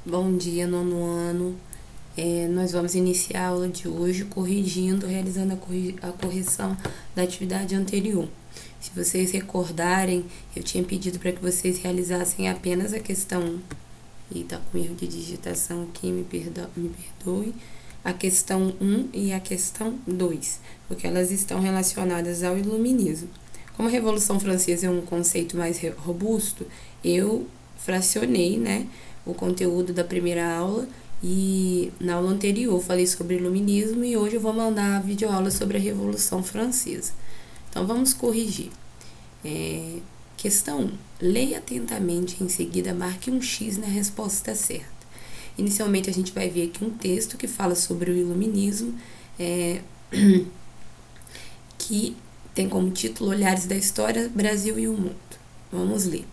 Bom dia, nono ano. Nós vamos iniciar a aula de hoje realizando a correção da atividade anterior. Se vocês recordarem, eu tinha pedido para que vocês realizassem apenas a questão 1. E tá com erro de digitação aqui, me perdoe. A questão 1 e a questão 2, porque elas estão relacionadas ao iluminismo. Como a Revolução Francesa é um conceito mais robusto, eu fracionei, né, o conteúdo da primeira aula e na aula anterior falei sobre iluminismo e hoje eu vou mandar a videoaula sobre a Revolução Francesa. Então vamos corrigir. Questão 1. Leia atentamente, em seguida marque um X na resposta certa. Inicialmente a gente vai ver aqui um texto que fala sobre o iluminismo, que tem como título Olhares da História, Brasil e o Mundo. Vamos ler.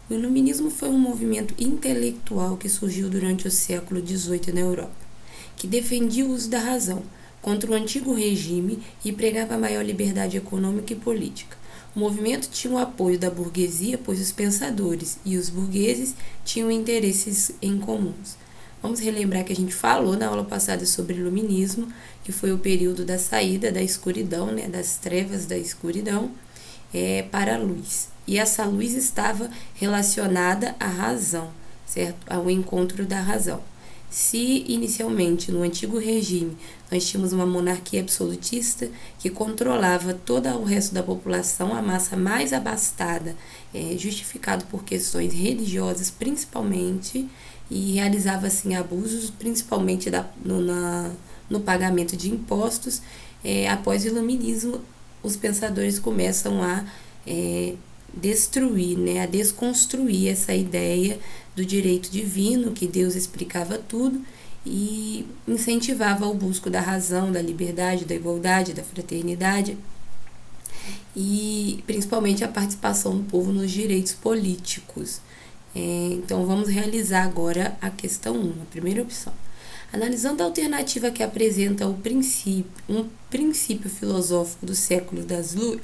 O iluminismo foi um movimento intelectual que surgiu durante o século XVIII na Europa, que defendia o uso da razão contra o antigo regime e pregava a maior liberdade econômica e política. O movimento tinha o apoio da burguesia, pois os pensadores e os burgueses tinham interesses em comuns. Vamos relembrar que a gente falou na aula passada sobre iluminismo, que foi o período da saída da escuridão, né, das trevas da escuridão, para a luz. E essa luz estava relacionada à razão, certo? Ao encontro da razão. Se inicialmente no antigo regime nós tínhamos uma monarquia absolutista que controlava todo o resto da população, a massa mais abastada, justificado por questões religiosas principalmente, e realizava assim abusos principalmente no pagamento de impostos. Após o iluminismo, os pensadores começam a destruir, né, a desconstruir essa ideia do direito divino, que Deus explicava tudo e incentivava o busco da razão, da liberdade, da igualdade, da fraternidade e principalmente a participação do povo nos direitos políticos. Então vamos realizar agora a questão 1, a primeira opção. Analisando a alternativa que apresenta um princípio filosófico do século das luzes,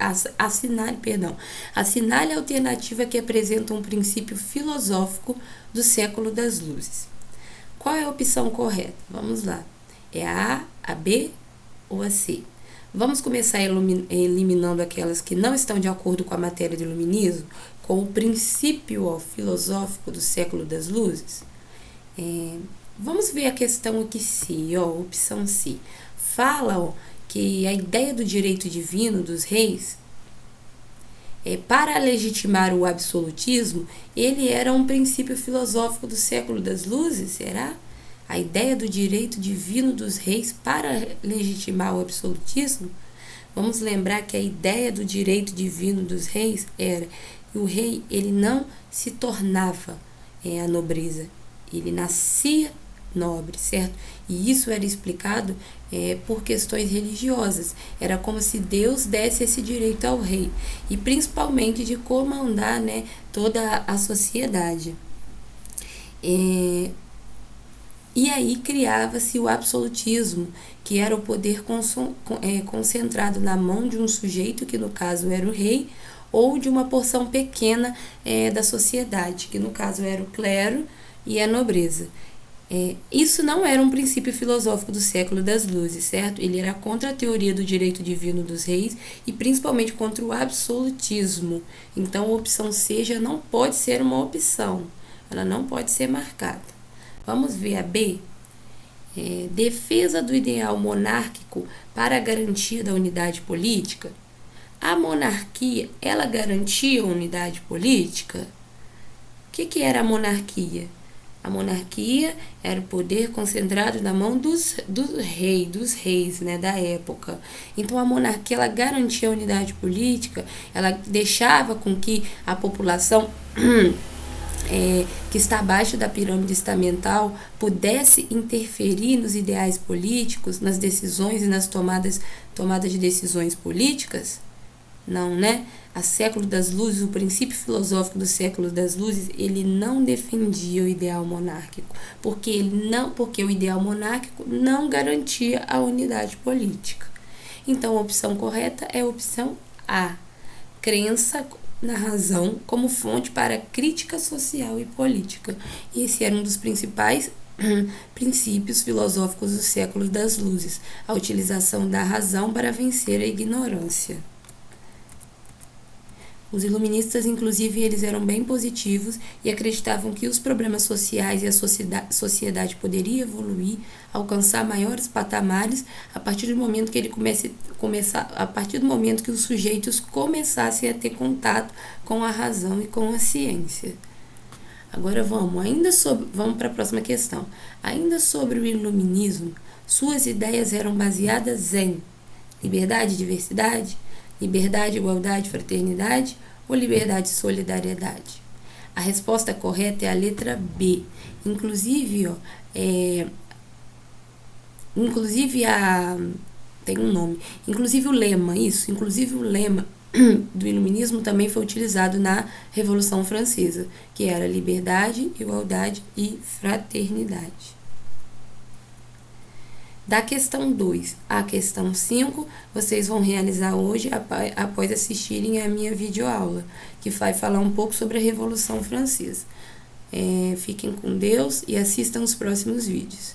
assinale a alternativa que apresenta um princípio filosófico do século das luzes. Qual é a opção correta? Vamos lá. É a A, a B ou a C? Vamos começar eliminando aquelas que não estão de acordo com a matéria do iluminismo, com o princípio filosófico do século das luzes? Vamos ver a questão aqui C, opção C. Fala que a ideia do direito divino dos reis, para legitimar o absolutismo, ele era um princípio filosófico do século das luzes, será? A ideia do direito divino dos reis para legitimar o absolutismo? Vamos lembrar que a ideia do direito divino dos reis era que o rei ele não se tornava a nobreza, ele nascia nobre, certo? E isso era explicado por questões religiosas. Era como se Deus desse esse direito ao rei e principalmente de comandar, né, toda a sociedade. E aí criava-se o absolutismo, que era o poder concentrado na mão de um sujeito, que no caso era o rei, ou de uma porção pequena da sociedade, que no caso era o clero e a nobreza. Isso não era um princípio filosófico do século das luzes, certo? Ele era contra a teoria do direito divino dos reis e principalmente contra o absolutismo. Então a opção C já não pode ser uma opção, ela não pode ser marcada. Vamos ver a B. Defesa do ideal monárquico para a garantia da unidade política. A monarquia, ela garantia a unidade política? O que era a monarquia? A monarquia era o poder concentrado na mão dos reis, né, da época. Então a monarquia ela garantia a unidade política, ela deixava com que a população que está abaixo da pirâmide estamental pudesse interferir nos ideais políticos, nas decisões e nas tomadas de decisões políticas? Não, né? A século das luzes, o princípio filosófico do século das luzes, ele não defendia o ideal monárquico, porque o ideal monárquico não garantia a unidade política. Então a opção correta é a opção A. Crença na razão como fonte para crítica social e política. E esse era um dos principais princípios filosóficos do século das luzes, a utilização da razão para vencer a ignorância. Os iluministas, inclusive, eles eram bem positivos e acreditavam que os problemas sociais e a sociedade poderia evoluir, alcançar maiores patamares a partir do momento que a partir do momento que os sujeitos começassem a ter contato com a razão e com a ciência. Agora vamos para a próxima questão. Ainda sobre o iluminismo, suas ideias eram baseadas em liberdade e diversidade, liberdade, igualdade, fraternidade ou liberdade e solidariedade? A resposta correta é a letra B. Inclusive, tem um nome. Inclusive o lema do iluminismo também foi utilizado na Revolução Francesa, que era liberdade, igualdade e fraternidade. Da questão 2 à questão 5, vocês vão realizar hoje após assistirem a minha videoaula, que vai falar um pouco sobre a Revolução Francesa. Fiquem com Deus e assistam os próximos vídeos.